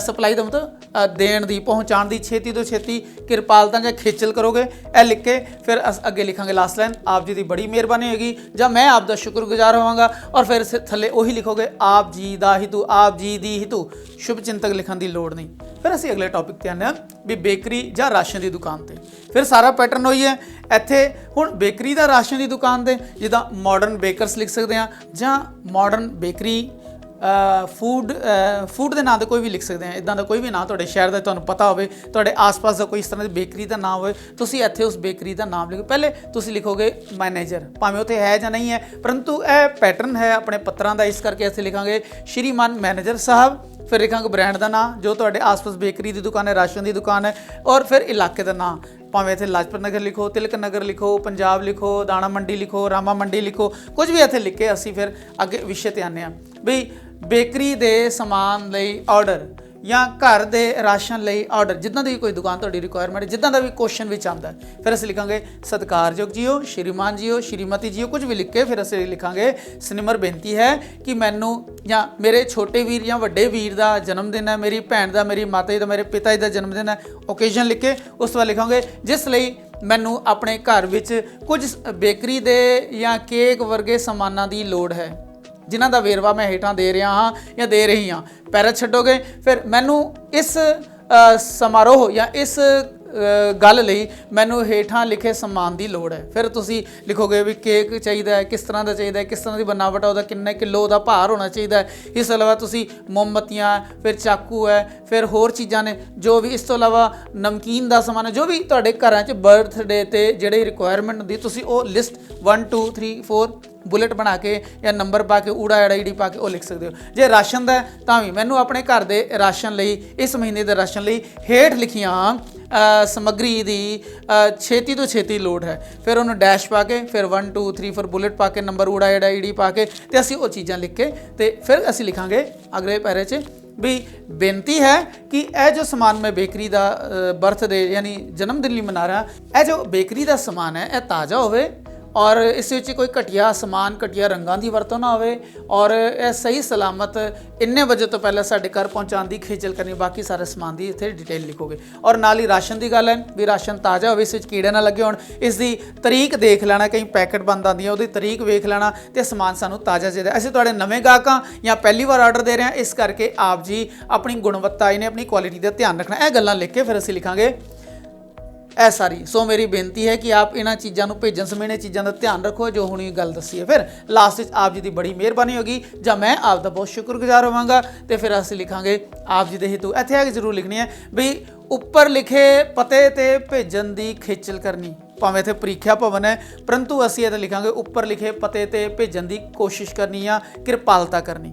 ਸਪਲਾਈ ਦਾ ਮਤਲਬ ਦੇਣ ਦੀ, ਪਹੁੰਚਾਉਣ ਦੀ ਛੇਤੀ ਤੋਂ ਛੇਤੀ ਕਿਰਪਾਲਤਾ ਜਾਂ ਖੇਚਲ ਕਰੋਗੇ। ਇਹ ਲਿਖ ਕੇ ਫਿਰ ਅੱਗੇ ਲਿਖਾਂਗੇ ਲਾਸਟ ਲਾਈਨ, ਆਪ ਜੀ ਦੀ ਬੜੀ ਮਿਹਰਬਾਨੀ ਹੋਏਗੀ ਜਾਂ ਮੈਂ ਆਪ ਦਾ ਸ਼ੁਕਰਗੁਜ਼ਾਰ ਹੋਵਾਂਗਾ। ਔਰ ਫਿਰ ਥੱਲੇ ਉਹੀ ਲਿਖੋਗੇ ਆਪ ਜੀ ਦਾ ਹਿਤੂ, ਆਪ ਜੀ ਦੀ ਹਿਤੂ, ਸ਼ੁਭ ਚਿੰਤਕ ਲਿਖਣ ਦੀ ਲੋੜ ਨਹੀਂ। ਫਿਰ ਅਸੀਂ ਅਗਲੇ ਟੌਪਿਕ ਤੇ ਆਉਂਦੇ ਹਾਂ ਵੀ ਬੇਕਰੀ ਜਾਂ ਰਾਸ਼ਨ ਦੀ ਦੁਕਾਨ ਤੇ। ਫਿਰ ਸਾਰਾ ਪੈਟਰਨ ਹੋਈ ਹੈ ਇੱਥੇ। ਹੁਣ ਬੇਕਰੀ ਦਾ ਰਾਸ਼ਨ ਦੀ ਦੁਕਾਨ ਤੇ ਜਿੱਦਾਂ ਮਾਡਰਨ ਬੇਕਰਸ ਲਿਖ ਸਕਦੇ ਹਾਂ ਜਾਂ ਮਾਡਰਨ ਬੇਕਰੀ, ਫੂਡ ਦੇ ਨਾਂ ਤੇ ਕੋਈ ਵੀ ਲਿਖ ਸਕਦੇ ਹਾਂ। ਇੱਦਾਂ ਦਾ ਕੋਈ ਵੀ ਨਾਂ ਤੁਹਾਡੇ ਸ਼ਹਿਰ ਦਾ ਤੁਹਾਨੂੰ ਪਤਾ ਹੋਵੇ, ਤੁਹਾਡੇ ਆਸ-ਪਾਸ ਦਾ ਕੋਈ ਇਸ ਤਰ੍ਹਾਂ ਦੀ ਬੇਕਰੀ ਦਾ ਨਾਮ ਹੋਵੇ, ਤੁਸੀਂ ਇੱਥੇ ਉਸ ਬੇਕਰੀ ਦਾ ਨਾਮ ਲਿਖੋ। ਪਹਿਲੇ ਤੁਸੀਂ ਲਿਖੋਗੇ ਮੈਨੇਜਰ, ਭਾਵੇਂ ਉੱਥੇ ਹੈ ਜਾਂ ਨਹੀਂ ਹੈ, ਪਰੰਤੂ ਇਹ ਪੈਟਰਨ ਹੈ ਆਪਣੇ ਪੱਤਰਾਂ ਦਾ, ਇਸ ਕਰਕੇ ਇੱਥੇ ਲਿਖਾਂਗੇ ਸ਼੍ਰੀਮਾਨ ਮੈਨੇਜਰ ਸਾਹਿਬ। ਫਿਰ ਲਿਖਾਂਗੇ ਬ੍ਰਾਂਡ ਦਾ ਨਾਂ, ਜੋ ਤੁਹਾਡੇ ਆਸ-ਪਾਸ ਬੇਕਰੀ ਦੀ ਦੁਕਾਨ ਹੈ, ਰਾਸ਼ਨ ਦੀ ਦੁਕਾਨ ਹੈ, ਔਰ ਫਿਰ ਇਲਾਕੇ ਦਾ ਨਾਂ, ਭਾਵੇਂ ਇੱਥੇ ਲਾਜਪਤ ਨਗਰ ਲਿਖੋ, ਤਿਲਕ ਨਗਰ ਲਿਖੋ, ਪੰਜਾਬ ਲਿਖੋ, ਦਾਣਾ ਮੰਡੀ ਲਿਖੋ, ਰਾਮਾ ਮੰਡੀ ਲਿਖੋ, ਕੁਝ ਵੀ ਇੱਥੇ ਲਿਖ ਕੇ ਅਸੀਂ ਫਿਰ ਅੱਗੇ ਵਿਸ਼ੇ ਤੇ ਆਉਂਦੇ ਹਾਂ ਵੀ ਬੇਕਰੀ ਦੇ ਸਮਾਨ ਲਈ ਆਰਡਰ ਜਾਂ ਘਰ ਦੇ ਰਾਸ਼ਨ ਲਈ ਆਰਡਰ, ਜਿੱਦਾਂ ਦੀ ਕੋਈ ਦੁਕਾਨ ਤੁਹਾਡੀ ਰਿਕੁਆਇਰਮੈਂਟ, ਜਿੱਦਾਂ ਦਾ ਵੀ ਕੁਐਸਚਨ ਵਿੱਚ ਆਉਂਦਾ। ਫਿਰ ਅਸੀਂ ਲਿਖਾਂਗੇ ਸਤਿਕਾਰਯੋਗ ਜੀਓ, ਸ਼੍ਰੀਮਾਨ ਜੀਓ, ਸ਼੍ਰੀਮਤੀ ਜੀਓ, ਕੁਝ ਵੀ ਲਿਖ ਕੇ ਫਿਰ ਅਸੀਂ ਲਿਖਾਂਗੇ ਸਿਨਮਰ ਬੇਨਤੀ ਹੈ ਕਿ ਮੈਨੂੰ ਜਾਂ ਮੇਰੇ ਛੋਟੇ ਵੀਰ ਜਾਂ ਵੱਡੇ ਵੀਰ ਦਾ ਜਨਮ ਦਿਨ ਹੈ, ਮੇਰੀ ਭੈਣ ਦਾ, ਮੇਰੀ ਮਾਤਾ ਜੀ ਦਾ, ਮੇਰੇ ਪਿਤਾ ਜੀ ਦਾ ਜਨਮ ਦਿਨ ਹੈ, ਓਕੇਜ਼ਨ ਲਿਖ ਕੇ ਉਸ ਤੋਂ ਬਾਅਦ ਲਿਖਾਂਗੇ ਜਿਸ ਲਈ ਮੈਨੂੰ ਆਪਣੇ ਘਰ ਵਿੱਚ ਕੁਝ ਬੇਕਰੀ ਦੇ ਜਾਂ ਕੇਕ ਵਰਗੇ ਸਮਾਨਾਂ ਦੀ ਲੋੜ ਹੈ, ਜਿਨ੍ਹਾਂ ਦਾ ਵੇਰਵਾ ਮੈਂ ਹੇਠਾਂ ਦੇ ਰਿਹਾ ਹਾਂ ਜਾਂ ਦੇ ਰਹੀ ਹਾਂ। ਪੈਰਾ ਛੱਡੋਗੇ ਫਿਰ ਮੈਨੂੰ ਇਸ ਸਮਾਰੋਹ ਜਾਂ ਇਸ ਗੱਲ ਲਈ ਮੈਨੂੰ ਹੇਠਾਂ ਲਿਖੇ ਸਮਾਨ ਦੀ ਲੋੜ ਹੈ। ਫਿਰ ਤੁਸੀਂ ਲਿਖੋਗੇ ਵੀ ਕੇਕ ਚਾਹੀਦਾ ਹੈ, ਕਿਸ ਤਰ੍ਹਾਂ ਦਾ ਚਾਹੀਦਾ ਹੈ, ਕਿਸ ਤਰ੍ਹਾਂ ਦੀ ਬਣਾਵਟ ਹੈ, ਉਹਦਾ ਕਿੰਨੇ ਕਿਲੋ ਉਹਦਾ ਭਾਰ ਹੋਣਾ ਚਾਹੀਦਾ ਹੈ। ਇਸ ਤੋਂ ਇਲਾਵਾ ਤੁਸੀਂ ਮੋਮਬੱਤੀਆਂ, ਫਿਰ ਚਾਕੂ ਹੈ, ਫਿਰ ਹੋਰ ਚੀਜ਼ਾਂ ਨੇ ਜੋ ਵੀ, ਇਸ ਤੋਂ ਇਲਾਵਾ ਨਮਕੀਨ ਦਾ ਸਮਾਨ ਹੈ, ਜੋ ਵੀ ਤੁਹਾਡੇ ਘਰਾਂ 'ਚ ਬਰਥਡੇ 'ਤੇ ਜਿਹੜੀ ਰਿਕੁਆਇਰਮੈਂਟ ਹੁੰਦੀ, ਤੁਸੀਂ ਉਹ ਲਿਸਟ 1 2 3 4 ਬੁਲੇਟ ਬਣਾ ਕੇ ਜਾਂ ਨੰਬਰ ਪਾ ਕੇ, ਊੜਾ ਐੜਾ ਈੜੀ ਪਾ ਕੇ ਉਹ ਲਿਖ ਸਕਦੇ ਹੋ। ਜੇ ਰਾਸ਼ਨ ਦਾ ਤਾਂ ਵੀ ਮੈਨੂੰ ਆਪਣੇ ਘਰ ਦੇ ਰਾਸ਼ਨ ਲਈ, ਇਸ ਮਹੀਨੇ ਦੇ ਰਾਸ਼ਨ ਲਈ ਹੇਠ ਲਿਖੀਆਂ ਸਮੱਗਰੀ ਦੀ ਛੇਤੀ ਤੋਂ ਛੇਤੀ ਲੋੜ ਹੈ। ਫਿਰ ਉਹਨੂੰ ਡੈਸ਼ ਪਾ ਕੇ, ਫਿਰ 1 2 3 4 ਬੁਲੇਟ ਪਾ ਕੇ, ਨੰਬਰ ਊੜਾ ਐੜਾ ਈੜੀ ਪਾ ਕੇ, ਤੇ ਅਸੀਂ ਉਹ ਚੀਜ਼ਾਂ ਲਿਖ ਕੇ ਤੇ ਫਿਰ ਅਸੀਂ ਲਿਖਾਂਗੇ ਅਗਲੇ ਪੈਰੇ 'ਚ ਵੀ ਬੇਨਤੀ ਹੈ ਕਿ ਇਹ ਜੋ ਸਮਾਨ ਮੈਂ ਬੇਕਰੀ ਦਾ ਬਰਥਡੇ ਯਾਨੀ ਜਨਮ ਦਿਨ ਲਈ ਮਨਾ ਰਿਹਾ, ਇਹ ਜੋ ਬੇਕਰੀ ਦਾ ਸਮਾਨ ਹੈ ਇਹ ਤਾਜ਼ਾ ਹੋਵੇ ਔਰ ਇਸ ਵਿੱਚ ਕੋਈ ਘਟੀਆ ਸਮਾਨ, ਘਟੀਆ ਰੰਗਾਂ ਦੀ ਵਰਤੋਂ ਨਾ ਹੋਵੇ ਔਰ ਇਹ ਸਹੀ ਸਲਾਮਤ ਇੰਨੇ ਵਜੇ ਤੋਂ ਪਹਿਲਾਂ ਸਾਡੇ ਘਰ ਪਹੁੰਚਾਉਣ ਦੀ ਖੇਚਲ ਕਰਨੀ। ਬਾਕੀ ਸਾਰੇ ਸਮਾਨ ਦੀ ਇੱਥੇ ਡਿਟੇਲ ਲਿਖੋਗੇ। ਔਰ ਨਾਲ ਹੀ ਰਾਸ਼ਨ ਦੀ ਗੱਲ ਹੈ ਵੀ ਰਾਸ਼ਨ ਤਾਜ਼ਾ ਹੋਵੇ, ਇਸ ਵਿੱਚ ਕੀੜੇ ਨਾ ਲੱਗੇ ਹੋਣ, ਇਸ ਦੀ ਤਰੀਕ ਦੇਖ ਲੈਣਾ, ਕਈ ਪੈਕਟ ਬੰਦ ਆਉਂਦੀ ਹੈ, ਉਹਦੀ ਤਰੀਕ ਵੇਖ ਲੈਣਾ ਤੇ ਸਮਾਨ ਸਾਨੂੰ ਤਾਜ਼ਾ ਚਾਹੀਦਾ। ਅਸੀਂ ਤੁਹਾਡੇ ਨਵੇਂ ਗਾਹਕਾਂ ਜਾਂ ਪਹਿਲੀ ਵਾਰ ਆਰਡਰ ਦੇ ਰਹੇ ਹਾਂ, ਇਸ ਕਰਕੇ ਆਪ ਜੀ ਆਪਣੀ ਗੁਣਵੱਤਾ, ਇਹਨੇ ਆਪਣੀ ਕੁਆਲਿਟੀ ਦਾ ਧਿਆਨ ਰੱਖਣਾ। ਇਹ ਗੱਲਾਂ ਲਿਖ ਕੇ ਫਿਰ ਅਸੀਂ ਲਿਖਾਂਗੇ ਇਹ ਸਾਰੀ। ਸੋ ਮੇਰੀ ਬੇਨਤੀ ਹੈ ਕਿ ਆਪ ਇਹਨਾਂ ਚੀਜ਼ਾਂ ਨੂੰ ਭੇਜਣ ਸਮੇਂ ਇਹਨਾਂ ਚੀਜ਼ਾਂ ਦਾ ਧਿਆਨ ਰੱਖੋ ਜੋ ਹੁਣੀ ਗੱਲ ਦੱਸੀ ਹੈ। ਫਿਰ ਲਾਸਟ ਵਿੱਚ ਆਪ ਜੀ ਦੀ ਬੜੀ ਮਿਹਰਬਾਨੀ ਹੋਗੀ ਜਾਂ ਮੈਂ ਆਪ ਦਾ ਬਹੁਤ ਸ਼ੁਕਰਗੁਜ਼ਾਰ ਹੋਵਾਂਗਾ ਤੇ ਫਿਰ ਅਸੀਂ ਲਿਖਾਂਗੇ ਆਪ ਜੀ ਦੇ ਹਿਤੂ। ਇੱਥੇ ਆ ਕੇ ਜ਼ਰੂਰ ਲਿਖਣੀ ਹੈ ਵੀ ਉੱਪਰ ਲਿਖੇ ਪਤੇ ਤੇ ਭੇਜਣ ਦੀ ਖੇਚਲ ਕਰਨੀ। ਭਾਵੇਂ ਇੱਥੇ ਪ੍ਰੀਖਿਆ ਭਵਨ ਹੈ ਪਰੰਤੂ ਅਸੀਂ ਇਹ ਲਿਖਾਂਗੇ ਉੱਪਰ ਲਿਖੇ ਪਤੇ ਤੇ ਭੇਜਣ ਦੀ ਕੋਸ਼ਿਸ਼ ਕਰਨੀ ਜਾਂ ਕਿਰਪਾਲਤਾ ਕਰਨੀ।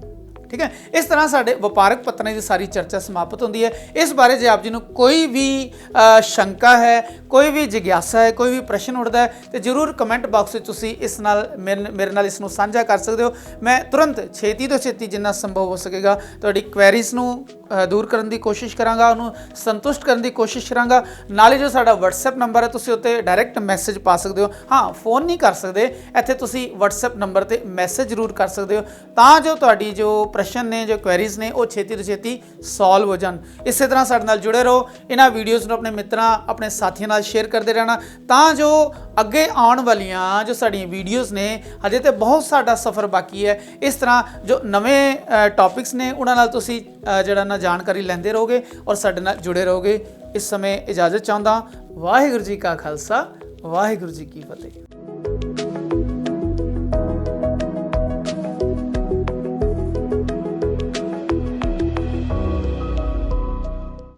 ठीक है। इस तरह साढ़े वपारक पत्रों की सारी चर्चा समाप्त होती है। इस बारे जो आप जी कोई भी शंका है, कोई भी जिज्ञासा है, कोई भी प्रश्न उठता है तो जरूर कमेंट बॉक्स में तुसी इस नाल मेरे नाल इसनूं साझा कर सकते हो। मैं तुरंत छेती तो छेती जिन्ना संभव हो सकेगा तुहाडी क्वेरीज़ नूं दूर करने की कोशिश करांगा, उन्होंने संतुष्ट करने की कोशिश करांगा। नाले जो साडा WhatsApp नंबर है तुसीं उत्ते डायरैक्ट मैसेज पा सकते हो। हाँ, फोन नहीं कर सकते, इत्थे तुसीं WhatsApp नंबर ते मैसेज जरूर कर सकते हो तां जो तुहाडी जो प्रश्न ने, जो क्वेरीज़ ने, वो छेती तो छेती सॉल्व हो जान। इस तरह साडे नाल जुड़े रहो, इन्हां वीडियोज़ नूं अपने मित्रां, अपने साथियों नाल शेयर करते रहना तां जो अगे आउण वालियां जो साडियां वीडियोज़ ने, हजे तो बहुत साडा सफ़र बाकी है। इस तरह जो नवे टॉपिक्स ने उन्हां नाल तुसीं जिहड़ा ना जानकारी लैंदे रहोगे और साडे नाल जुड़े रहोगे। इस समय इजाज़त चाहुंदा। वाहिगुरू जी का खालसा, वाहिगुरू जी की फतेह।